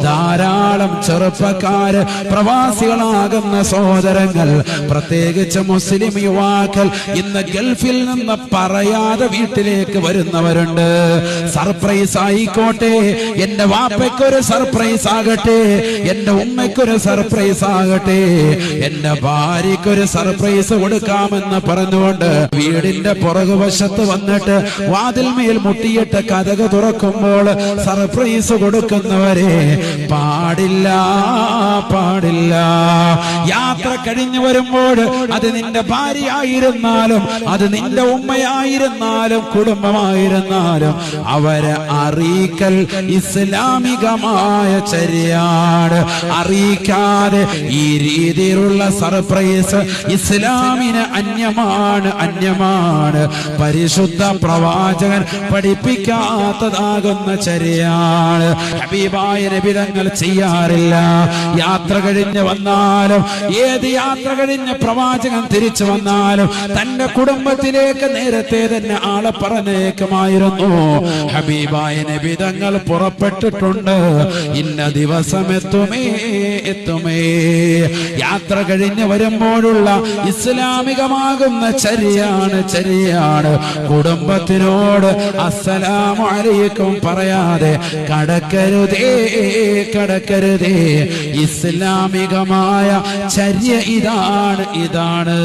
ധാരാളം ചെറുപ്പക്കാര് പ്രവാസികളാകുന്ന സഹോദരങ്ങൾ, പ്രത്യേകിച്ച് മുസ്ലിം യുവാക്കൾ ഇന്ന് ഗൾഫിൽ നിന്ന് പറയാതെ വീട്ടിലേക്ക് വരുന്നവരുണ്ട്. സർപ്രൈസ് ആയിക്കോട്ടെ, എന്റെ വാപ്പയ്ക്കൊരു സർപ്രൈസ് ആകട്ടെ, എന്റെ ഉമ്മയ്ക്കൊരു സർപ്രൈസ് ആകട്ടെ, എന്റെ ഭാര്യയ്ക്കൊരു സർപ്രൈസ് കൊടുക്കാമെന്ന് പറഞ്ഞുകൊണ്ട് വീടിന്റെ പുറകുവശത്ത് വന്നിട്ട് വാതിൽമേൽ മുട്ടിയിട്ട് കതക് തുറക്കുമ്പോൾ സർപ്രൈസ് കൊടുക്കുന്നവരെ പാടില്ല, പാടില്ല. യാത്ര കഴിഞ്ഞു വരുമ്പോൾ അത് നിന്റെ ഭാര്യയായിരുന്നാലും, അത് നിന്റെ ഉമ്മയായിരുന്നാലും, കുടുംബമായിരുന്നാലും അവരെ അറിയിക്കൽ ഇസ്ലാമികമായ ചര്യയാണ്. അറിയിക്കാതെ ഈ രീതിയിലുള്ള സർപ്രൈസ് ഇസ്ലാമിന് അന്യമാണ്, അന്യമാണ്. പരിശുദ്ധ പ്രവാചകൻ പഠിപ്പിക്കാത്തതാകുന്ന ചര്യയാണ്. ഹബീബായ നബി തങ്ങൾ ചെയ്യാറില്ല. യാത്ര കഴിഞ്ഞ് വന്നാലും, ഏത് യാത്ര കഴിഞ്ഞ് പ്രവാചകൻ തിരിച്ചു വന്നാലും തന്റെ കുടുംബത്തിലേക്ക് നേരത്തെ തന്നെ ആളെ പറഞ്ഞേക്കുമായിരുന്നു. ഹബീബായ നബി തങ്ങൾ പുറപ്പെട്ടിട്ടുണ്ട്, ഇന്ന ദിവസം എത്തുമേ, എത്തുമേ. യാത്ര കഴിഞ്ഞ് വരുമ്പോഴുള്ള ഇസ്ലാമികമാകുന്ന ചര്യയാണ്, ചര്യയാണ്. കുടുംബത്തിനോട് അസ്സലാമു അലൈക്കും പറയാതെ കടക്കരുതേ, കടക്കരുതേ. ഇസ്ലാമികമായ ചര്യ ഇതാണ്, ഇതാണ്.